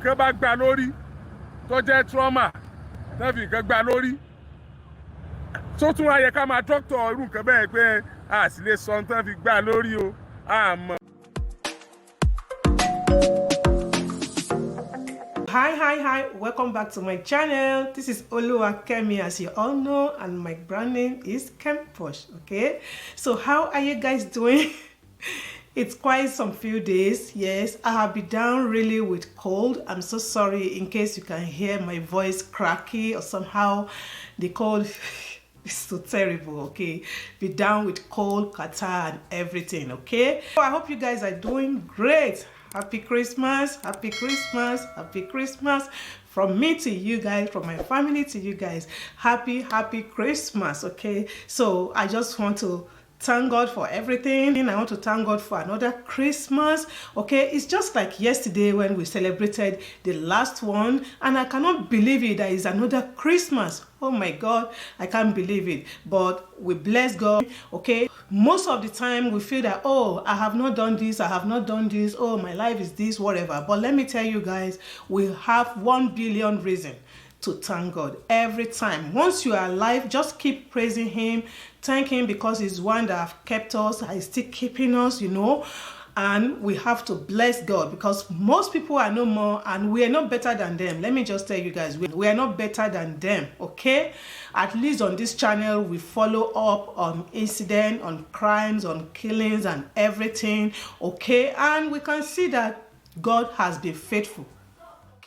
nǹkan bá gbá lórí tó jẹ́ trauma tán fi nǹkan gbá lórí tó tún wá yẹ ká máa dọ́kítọ̀ irú nǹkan bẹ́ẹ̀ pé a sì lè sọ tán fi gbá lórí o àmọ́. Hi, welcome back to my channel. This is Oluwakemi, as you all know, and my brand name is Kemposh. Okay, so how are you guys doing? It's quite some few days. Yes, I have been down really with cold. I'm so sorry in case you can hear my voice cracky or somehow the cold is so terrible. Okay, be down with cold, catarrh and everything. Okay, so I hope you guys are doing great. Happy Christmas, happy Christmas, happy Christmas. From me to you guys, from my family to you guys, happy Christmas. Okay, so I just want to thank God for everything. I want to thank God for another Christmas. Okay, it's just like yesterday when we celebrated the last one, and I cannot believe it, that is another Christmas. Oh my God, I can't believe it. But we bless God. Okay, most of the time we feel that, oh, I have not done this, I have not done this, oh, my life is this, whatever. But let me tell you guys, we have 1 billion reasons to thank God every time. Once you are alive, just keep praising Him, thank Him, because He's one that have kept us, He's still keeping us, you know. And we have to bless God, because most people are no more, and we are not better than them. Let me just tell you guys, we are not better than them. Okay, at least on this channel we follow up on incident, on crimes, on killings and everything. Okay, and we can see that God has been faithful.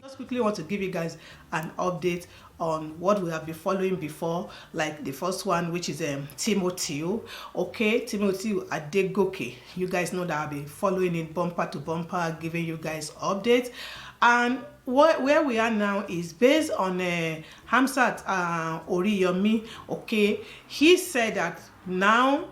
Just quickly want to give you guys an update on what we have been following before, like the first one, which is Timothy. Okay, Timothy Adegoke. You guys know that I've been following it bumper to bumper, giving you guys updates. And where we are now is based on Hamzat Oriyomi. Okay, he said that now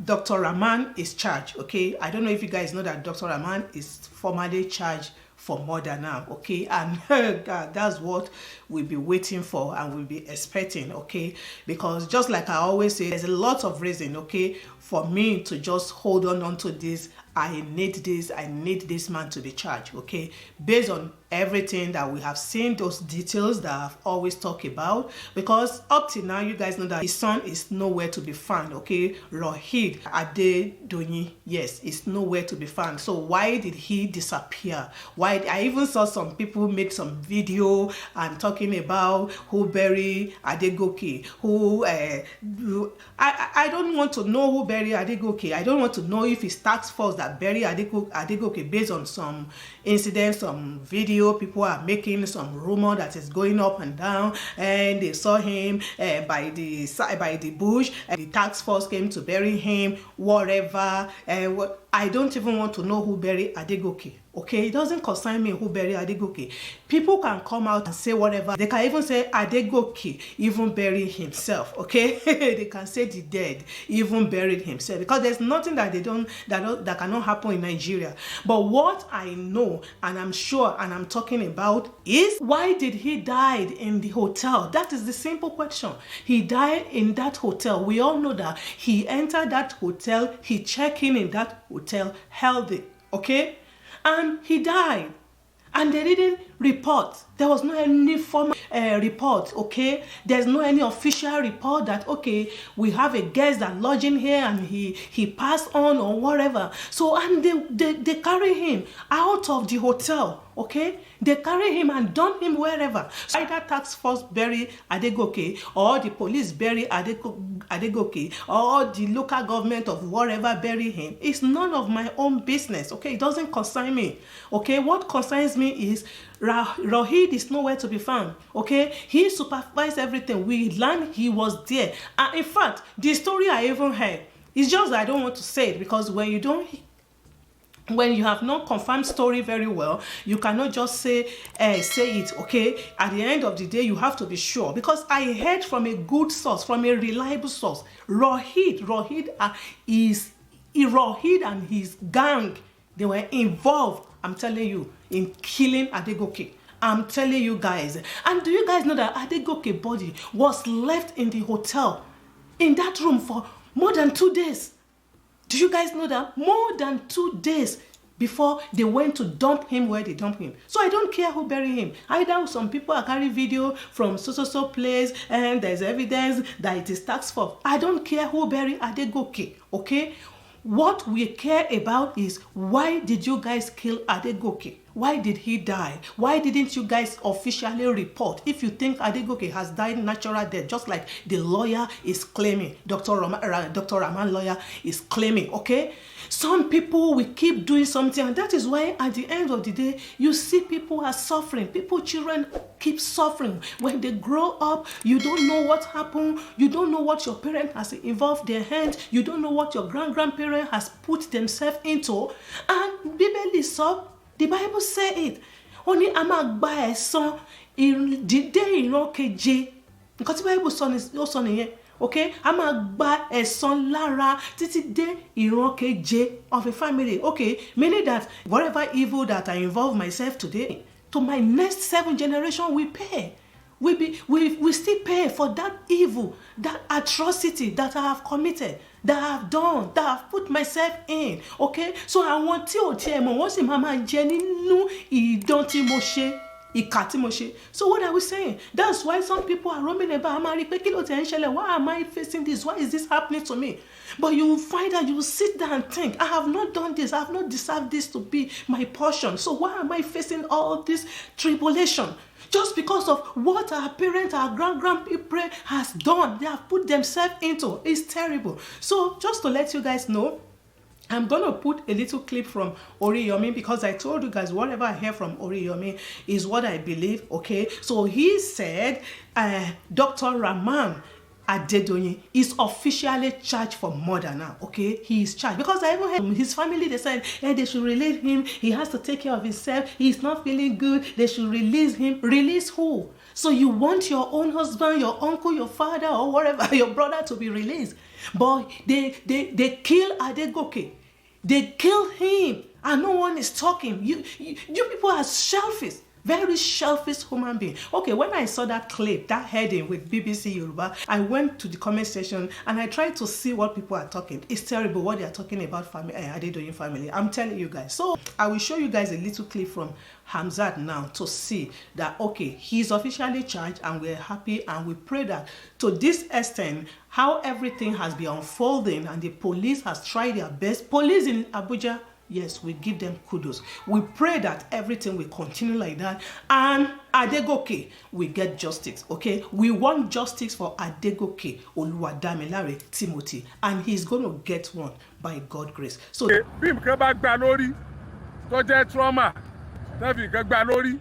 Dr. Rahman is charged. Okay, I don't know if you guys know that Dr. Rahman is formally charged for murder now. Okay, and God, that's what we'll be waiting for and we'll be expecting. Okay, because just like I always say, there's a lot of reason, okay, for me to just hold on to this. I need this man to be charged. Okay, based on everything that we have seen, those details that I've always talked about, because up till now you guys know that his son is nowhere to be found. Okay, Rohit Adedonyi, yes, is nowhere to be found. So why did he disappear? Why? I even saw some people make some video and talking about who buried Adegoke, who I don't want to know who buried Adegoke. I don't want to know if it's task force that buried Adegoke based on some incidents, some video people are making, some rumor that is going up and down, and they saw him by the bush, and the task force came to bury him, whatever. I don't even want to know who buried Adegoke. Okay, it doesn't concern me who buried Adegoke. People can come out and say whatever. They can even say Adegoke even buried himself. Okay, they can say the dead even buried himself, because there's nothing that that cannot happen in Nigeria. But what I know, and I'm sure, and I'm talking about, is why did he die in the hotel? That is the simple question. He died in that hotel. We all know that he entered that hotel, he checked in that hotel healthy. Okay, and he died, and they didn't report. There was no any formal report. Okay, there's no any official report that, okay, we have a guest that lodging here and he passed on or whatever. So, and they carry him out of the hotel. Okay, they carry him and dump him wherever. So either task force bury Adegoke, or the police bury Adegoke, or the local government of whatever bury him. It's none of my own business. Okay, it doesn't concern me. Okay, what concerns me is Rohit is nowhere to be found. Okay, he supervised everything. We learned he was there, and in fact, the story I even heard, it's just that I don't want to say it, because when you have not confirmed story very well, you cannot just say it. Okay, at the end of the day, you have to be sure, because I heard from a good source, from a reliable source, Rohit and his gang, they were involved, I'm telling you, in killing Adegoke. I'm telling you guys. And do you guys know that Adegoke body was left in the hotel, in that room, for more than 2 days? Do you guys know that? More than 2 days before they went to dump him where they dumped him. So I don't care who buried him. Either some people are carrying video from so place and there's evidence that it is tax for. I don't care who buried Adegoke, okay? What we care about is, why did you guys kill Adegoke? Why did he die? Why didn't you guys officially report if you think Adegoke has died natural death, just like the lawyer is claiming, Dr. Rahman lawyer is claiming, okay? Some people will keep doing something, and that is why at the end of the day, you see people are suffering. Children keep suffering. When they grow up, you don't know what happened. You don't know what your parent has involved their hand. You don't know what your grandparent has put themselves into. And the Bible say it. Only ama gba ẹ̀san dídé ìran keje. Nǹkan tí Bible sọ nìyẹn. Okay, a máa gba ẹ̀san lára títí dé ìran keje of a family. Okay, meaning that whatever evil that I involve myself today, to my next 7 generations we pay. We still pay for that evil, that atrocity that I have committed, that I have done, that I have put myself in. Okay, so àwọn tí ò tiẹ̀ mọ̀ wọ́n sì máa jẹ nínú ìdán tí mo ṣe. So what are we saying? That's why some people are roaming about. Why am I facing this? Why is this happening to me? But you will find out, you will sit down and think, I have not done this. I have not deserved this to be my portion. So why am I facing all this tribulation? Just because of what our parents, our grandparents has done. They have put themselves into. It's terrible. So just to let you guys know, I'm going to put a little clip from Oriyomi, because I told you guys whatever I hear from Oriyomi is what I believe, okay? So he said Dr. Rahman Adedoyin is officially charged for murder now, okay? He is charged. Because I even heard from his family, they said, hey, they should release him. He has to take care of himself. He's not feeling good. They should release him. Release who? So you want your own husband, your uncle, your father, or whatever, your brother to be released. But they kill Adegoke. They kill him, and no one is talking. You people are selfish, very selfish human being. Okay, when I saw that clip, that heading with BBC Yoruba, I went to the comment section and I tried to see what people are talking. It's terrible what they are talking about Adedoyin family. I'm telling you guys. So I will show you guys a little clip from Hamzat now to see that, okay, he's officially charged and we're happy, and we pray that to this extent, how everything has been unfolding and the police has tried their best. Police in Abuja, yes, we give them kudos. We pray that everything will continue like that, and Adegoke will get justice, okay? We want justice for Adegoke Oluwadamilare Timothy, and he's going to get one by God's grace. So, bí nǹkan bá gbà lórí tó jẹ́ trauma, tẹ́fì nǹkan gbà lórí,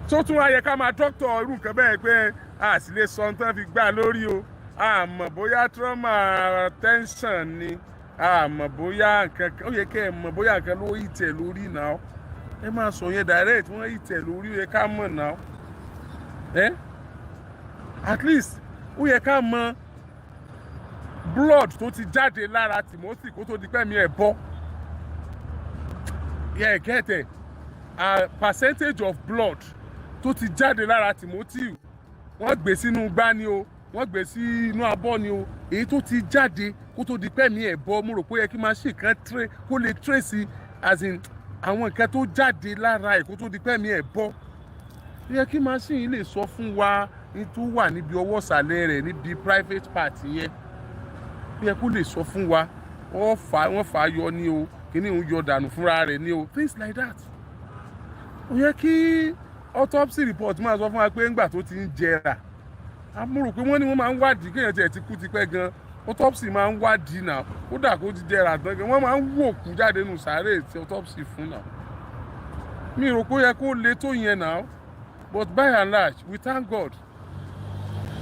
tó tún ayẹ ká máa dọ́kítọ̀ irú nǹkan bẹ́ẹ̀ pé a sì lè sọ tán fi gbà lórí o. Àmọ́ bóyá trauma tension ni, àmọ́ bóyá nǹkan ó yẹ kẹ́ ẹ mọ̀ bóyá nǹkan ló yí tẹ̀ lórí náà. Ẹ máa sọ yẹn direct, wọ́n yí tẹ̀ lórí, ó yẹ ká mọ̀ náà. At least ó yẹ ká mọ̀ blood tó ti jáde lára Timothy kó tó di pẹ́mi ẹ̀ bọ́. Yeah, get it. A percentage of blood tó ti jáde lára Timothy, wọ́n gbé sínú gbá ni o, wọ́n gbé sí inú abọ́ ni o, èyí tó ti jáde kó tó di pẹ́mi ẹ̀ bọ́. Mo rò pé ó yẹ kí machine kan kó lè trace, as in àwọn nǹkan tó jáde lára ẹ̀ kó tó di pẹ́mi ẹ̀ bọ́. Ó yẹ kí machine lè sọ fún wa ní tó wà níbi ọwọ́ ìsàlẹ̀ rẹ̀, níbi private part yẹn. Ó yẹ kó lè sọ fún wa, wọ́n fà á yọ ni o, kíní òun yọ dànù fúnra rẹ̀ ni o, things like that. Ó yẹ kí autopsy report máa sọ fún wa pé ńgbà tó ti ń jẹrà. A mo rò pé wọ́n ní wọ́n máa ń wádìí kéèyàn tiẹ̀ ti kú tipẹ́ gan. Autopsy máa ń wádìí náà, kódà kó ti jẹrà tán gan, wọ́n máa ń wò kú jáde nù sàárè tí autopsy fún náà. Mi rò pé ó yẹ kó le tó yẹn náà, but by and large we thank God.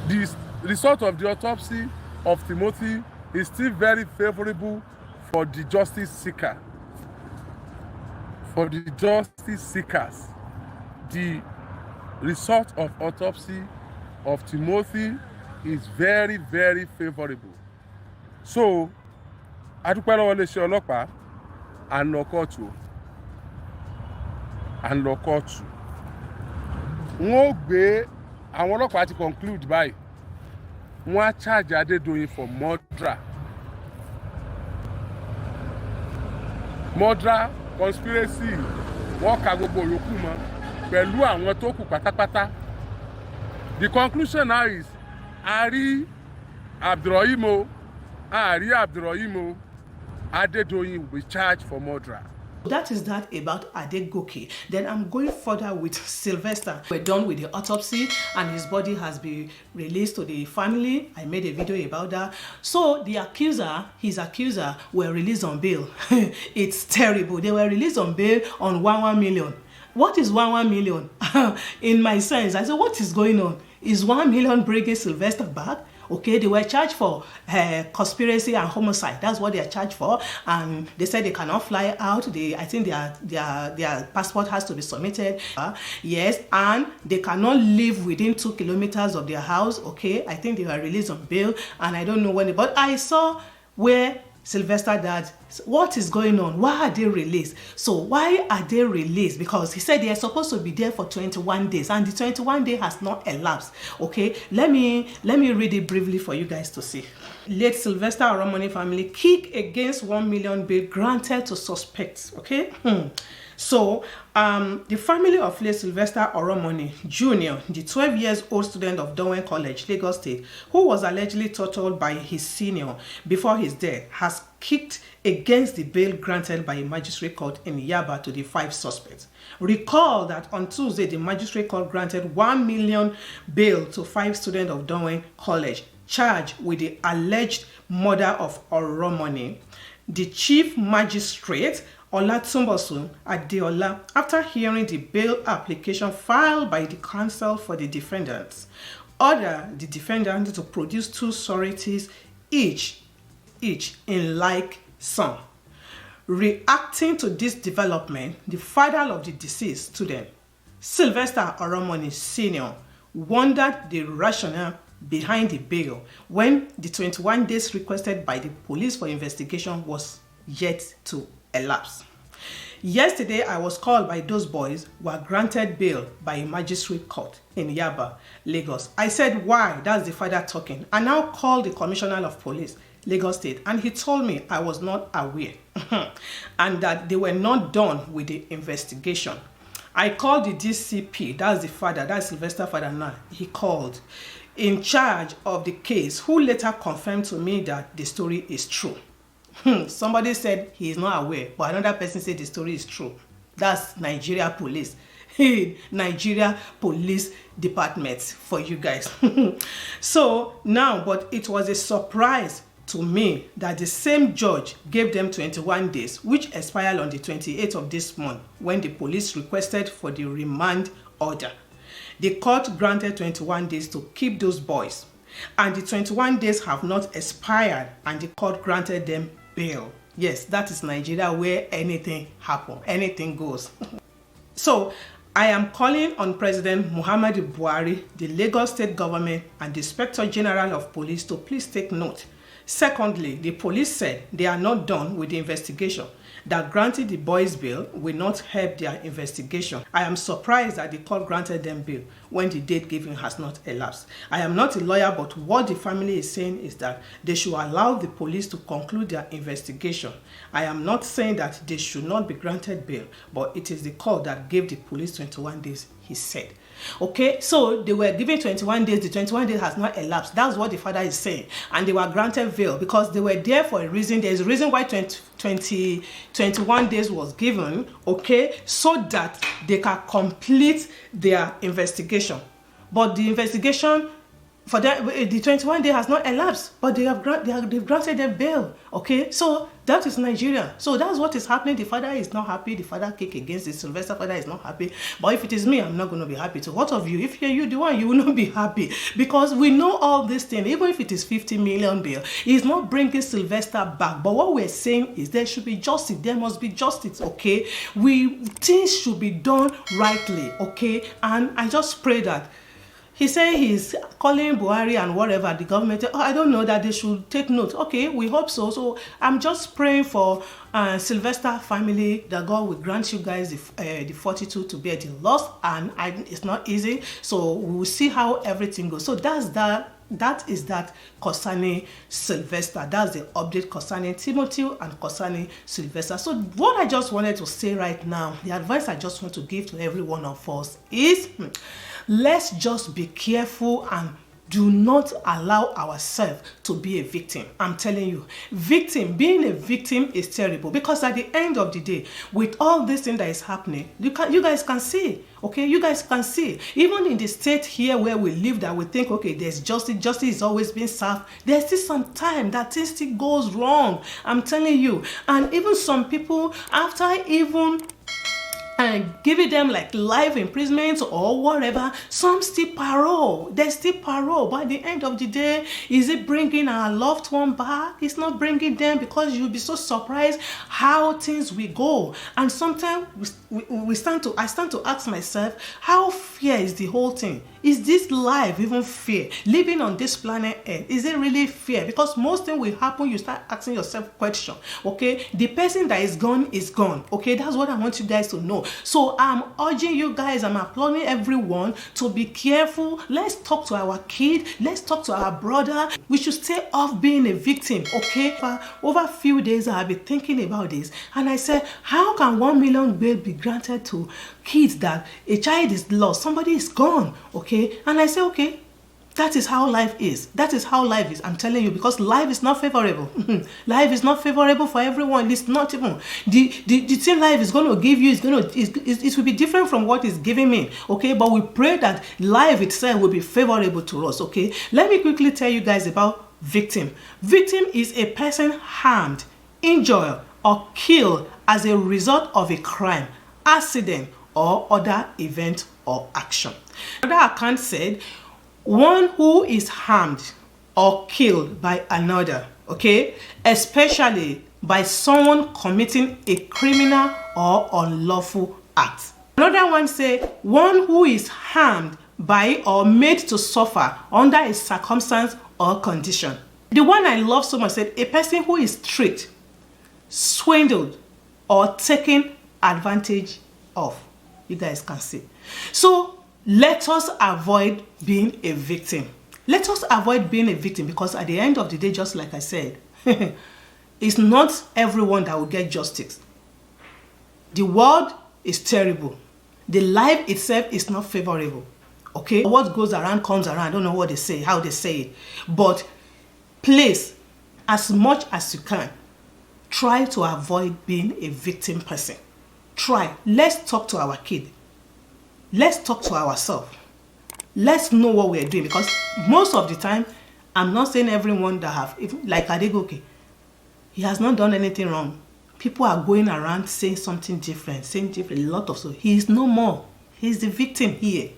The result of the autopsy of Timothy is still very favourable for the justice seeker. For the justice seekers, the result of autopsy of Timothy is very, very favourable. So, adúpẹ́ lọ́wọ́ iléeṣẹ́ ọlọ́pàá, à ń lọ kóòtù. Wọ́n ó gbé àwọn ọlọ́pàá ti conclude báyìí. Wọ́n á charge Adedoyin for murder. murder conspiracy wọ́n ka gbogbo yòókù mọ́ pẹ̀lú àwọn tó kù pátápátá. The conclusion now is a rí Abdulrahim o, a rí Abdulrahim o, Adedoyin will be charged for murder. That is that about Adegoke. Then I'm going further with Sylvester. We're done with the autopsy and his body has been released to the family. I made a video about that. So the accuser, his accuser, were released on bail. It's terrible. They were released on bail on 1 million. What is 1 million? In my sense, I said, what is going on? Is 1 million bringing Sylvester back? Okay, they were charged for conspiracy and homicide. That's what they are charged for. And they said they cannot fly out. I think their passport has to be submitted. Yes, and they cannot live within 2 kilometers of their house. Okay, I think they were released on bail. And I don't know when, but I saw where Sylvester died. What is going on? Why are they released? So why are they released? Because he said they are supposed to be there for 21 days and the 21 day has not elapsed. Okay, let me read it briefly for you guys to see. Late Sylvester Oromoni family kick against 1 million bail granted to suspects. Okay. So, the family of late Sylvester Oromoni Jr., the 12 years old student of Dowen College, Lagos State, who was allegedly tortured by his senior before his death, has kicked against the bail granted by a magistrate court in Yaba to the 5 suspects. Recall that on Tuesday, the magistrate court granted 1 million bail to 5 students of Dowen College charged with the alleged murder of Oromoni. The chief magistrate Olatunbosun Adeola, after hearing the bail application filed by the counsel for the defendants, ordered the defendants to produce 2 sureties each in like sum. Reacting to this development, the father of the deceased student, Sylvester Oromoni Sr., wondered the rationale behind the bail when the 21 days requested by the police for investigation was yet to elapse. Yesterday, I was called by those boys who were granted bail by a magistrate court in Yaba, Lagos. I said, why? That's the father talking. I now called the commissioner of police, Lagos State, and he told me I was not aware and that they were not done with the investigation. I called the DCP, that's the father, that's Sylvester father now. He called in charge of the case, who later confirmed to me that the story is true. Somebody said he is not aware, but another person said the story is true. That's Nigeria Police. Nigeria Police Department for you guys. So now, but it was a surprise to me that the same judge gave them 21 days, which expired on the 28th of this month when the police requested for the remand order. The court granted 21 days to keep those boys, and the 21 days have not expired, and the court granted them bail. Yes, that is Nigeria, where anything happens, anything goes. So I am calling on President Muhammadu Buhari, the Lagos State government, and the Inspector General of Police to please take note. Secondly, the police said they are not done with the investigation, that granting the boys bail will not help their investigation. I am surprised that the court granted them bail when the date given has not elapsed. I am not a lawyer, but what the family is saying is that they should allow the police to conclude their investigation. I am not saying that they should not be granted bail, but it is the court that gave the police 21 days, he said. Okay, so they were given 21 days, the 21 days has not elapsed. That's what the father is saying. And they were granted bail because they were there for a reason. There's a reason why 21 days was given, okay, so that they can complete their investigation. But the investigation for that, the 21 day has not elapsed, but they've granted them bail. Okay, so that is Nigeria. So that's what is happening. The father is not happy. The father kick against the Sylvester father is not happy. But if it is me, I'm not going to be happy. So what of you? If you're you the one, you will not be happy, because we know all this thing. Even if it is 50 million bail, it's not bringing Sylvester back. But what we're saying is there should be justice. There must be justice. Okay, things should be done rightly. Okay, and I just pray that. He said he's calling Buhari and whatever, the government. Oh, I don't know, that they should take note. Okay, we hope so. So I'm just praying for Sylvester family, that God will grant you guys the fortitude to bear the loss. And it's not easy. So we will see how everything goes. So that's that That is that concerning Sylvester. That's the update concerning Timothy and concerning Sylvester. So what I just wanted to say right now, the advice I just want to give to every one of us is, let's just be careful and do not allow ourselves to be a victim. I'm telling you, being a victim is terrible, because at the end of the day, with all this thing that is happening, you guys can see, okay, you guys can see, even in the state here where we live, that we think, okay, there's justice is always being served, there's still some time that things still goes wrong. I'm telling you. And even some people, after even and giving them like life imprisonment or whatever, some still parole. There's still parole. But at the end of the day, is it bringing our loved one back? It's not bringing them, because you'll be so surprised how things will go. And sometimes I stand to ask myself, how fair is the whole thing? Is this life even fair? Living on this planet Earth, is it really fair? Because most things will happen, you start asking yourself questions. Okay, the person that is gone is gone. Okay, that's what I want you guys to know. So I'm urging you guys, I'm applauding everyone to be careful. Let's talk to our kid. Let's talk to our brother. We should stay off being a victim. Okay, for over a few days I've been thinking about this, and I said, how can 1 million bail be granted to kids that a child is lost, somebody is gone? Okay, and I say, okay, that is how life is. That is how life is. I'm telling you, because life is not favorable. Life is not favorable for everyone. It's not even the thing life is going to give you it will be different from what is giving me. Okay, but we pray that life itself will be favorable to us. Okay, let me quickly tell you guys about victim. Victim is a person harmed, injured, or killed as a result of a crime, accident, or other event or action. Another account said, one who is harmed or killed by another, okay, especially by someone committing a criminal or unlawful act. Another one said, one who is harmed by or made to suffer under a circumstance or condition. The one I love so much said, a person who is tricked, swindled, or taken advantage of. You guys can see. So let us avoid being a victim. Let us avoid being a victim, because at the end of the day, just like I said, it's not everyone that will get justice. The world is terrible. The life itself is not favorable. Okay? What goes around comes around. I don't know what they say, how they say it. But please, as much as you can, try to avoid being a victim person. Try. Let's talk to our kid. Let's talk to ourselves. Let's know what we're doing, because most of the time, I'm not saying everyone that have, like Adegoke, he has not done anything wrong. People are going around saying something different, a lot of so. He is no more. He's the victim here.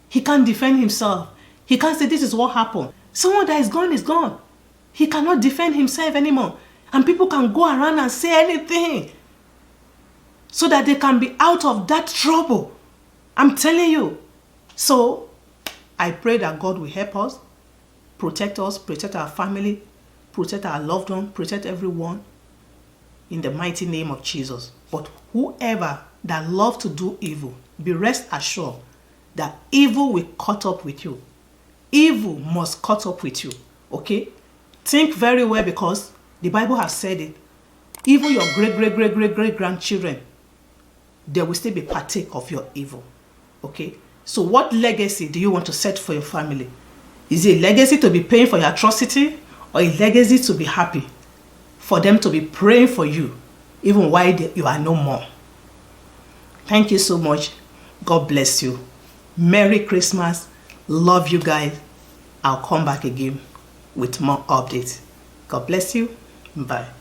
He can't defend himself. He can't say this is what happened. Someone that is gone is gone. He cannot defend himself anymore. And people can go around and say anything so that they can be out of that trouble. I'm telling you. So I pray that God will help us, protect our family, protect our loved one, protect everyone in the mighty name of Jesus. But whoever that loves to do evil, be rest assured that evil will catch up with you. Evil must catch up with you. Okay? Think very well, because the Bible has said it. Even your great grandchildren, they will still be partake of your evil. Okay? So what legacy do you want to set for your family? Is it a legacy to be paying for your atrocity, or a legacy to be happy? For them to be praying for you, even while you are no more. Thank you so much. God bless you. Merry Christmas. Love you guys. I'll come back again with more updates. God bless you. Bye.